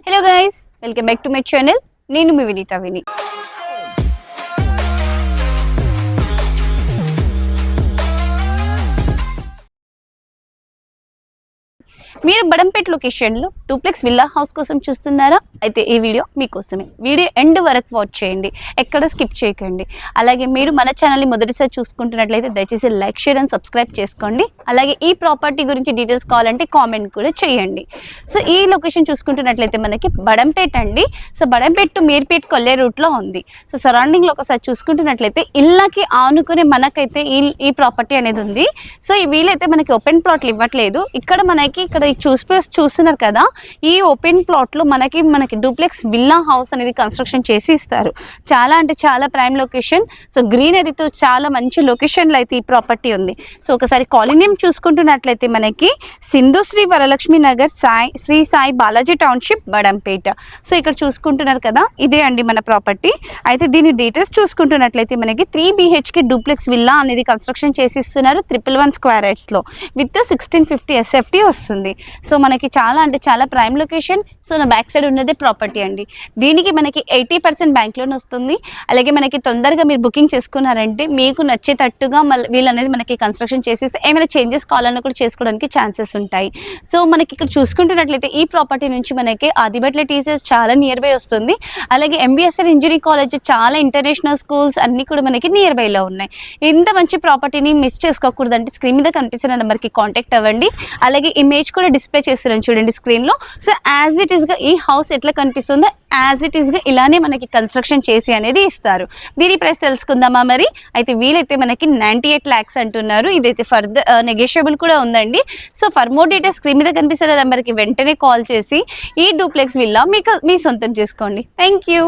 Hello guys, welcome back to my channel. నేను మీ వినీత విని. మీరు బడంపేట్ లొకేషన్లో డూప్లెక్స్ విల్లా హౌస్ కోసం చూస్తున్నారా? అయితే ఈ వీడియో మీకోసమే. వీడియో ఎండ్ వరకు వాచ్ చేయండి, ఎక్కడ స్కిప్ చేయకండి. అలాగే మీరు మన ఛానల్ని మొదటిసారి చూసుకుంటున్నట్లయితే దయచేసి లైక్, షేర్ అండ్ సబ్స్క్రైబ్ చేసుకోండి. అలాగే ఈ ప్రాపర్టీ గురించి డీటెయిల్స్ కావాలంటే కామెంట్ కూడా చేయండి. సో ఈ లొకేషన్ చూసుకుంటున్నట్లయితే మనకి బడంపేట్ అండి. సో బడంపేట్ టు మీర్పేట్ కొల్లే రూట్లో ఉంది. సో సరౌండింగ్లో ఒకసారి చూసుకుంటున్నట్లయితే ఇళ్ళకి ఆనుకునే మనకైతే ఈ ప్రాపర్టీ అనేది ఉంది. సో ఈ వీలైతే మనకి ఓపెన్ ప్లాట్లు ఇవ్వట్లేదు. ఇక్కడ చూస్తున్నారు కదా, ఈ ఓపెన్ ప్లాట్లో మనకి డూప్లెక్స్ విల్లా హౌస్ అనేది కన్స్ట్రక్షన్ చేసి ఇస్తారు. చాలా అంటే చాలా ప్రైమ్ లొకేషన్. సో గ్రీనరీతో చాలా మంచి లొకేషన్లో అయితే ఈ ప్రాపర్టీ ఉంది. సో ఒకసారి కాలనీ నేమ్ చూసుకుంటున్నట్లయితే మనకి సింధు శ్రీ వరలక్ష్మి నగర్ శ్రీ సాయి బాలాజీ టౌన్షిప్ బడంపేట. సో ఇక్కడ చూసుకుంటున్నారు కదా, ఇదే అండి మన ప్రాపర్టీ. అయితే దీని డీటెయిల్స్ చూసుకుంటున్నట్లయితే మనకి 3 BHK డూప్లెక్స్ విల్లా అనేది కన్స్ట్రక్షన్ చేసి ఇస్తున్నారు 111 స్క్వేర్ యార్డ్స్లో విత్ 1650 SFT వస్తుంది. సో మనకి చాలా అంటే చాలా ప్రైమ్ లొకేషన్. సో నా బ్యాక్ సైడ్ ఉన్నదే ప్రాపర్టీ అండి. దీనికి మనకి 80% బ్యాంక్ లోన్ వస్తుంది. అలాగే మనకి తొందరగా మీరు బుకింగ్ చేసుకున్నారంటే మీకు నచ్చేటట్టుగా వీళ్ళు అనేది మనకి కన్స్ట్రక్షన్ చేసేస్తే ఏమైనా చేంజెస్ కావాలన్నా కూడా చేసుకోవడానికి ఛాన్సెస్ ఉంటాయి. సో మనకి ఇక్కడ చూసుకుంటున్నట్లయితే ఈ ప్రాపర్టీ నుంచి మనకి ఆదిబట్ల టీసీఎస్ చాలా నియర్ బై వస్తుంది. అలాగే MBSR ఇంజనీరింగ్ కాలేజ్, చాలా ఇంటర్నేషనల్ స్కూల్స్ అన్నీ కూడా మనకి నియర్ బైలో ఉన్నాయి. ఇంత మంచి ప్రాపర్టీని మిస్ చేసుకోకూడదంటే స్క్రీన్ మీద కనిపిస్తున్న నెంబర్కి కాంటాక్ట్ అవ్వండి. అలాగే ఇమేజ్ కూడా డిస్ప్లే చేస్తున్నాను చూడండి స్క్రీన్లో. సో యాజ్ ఇట్ ఈస్గా ఈ హౌస్ ఎట్లా కనిపిస్తుందో యాజ్ ఇట్ ఈస్గా ఇలానే మనకి కన్స్ట్రక్షన్ చేసి అనేది ఇస్తారు. దీని ప్రైస్ తెలుసుకుందామా మరి? అయితే వీలైతే మనకి 98 lakhs అంటున్నారు. ఇదైతే ఫర్దర్ నెగోషియబుల్ కూడా ఉందండి. So for more details screen మీద కనిపిస్తున్న నెంబర్కి వెంటనే కాల్ చేసి ఈ డూప్లెక్స్ విల్లా మీ సొంతం చేసుకోండి. Thank you.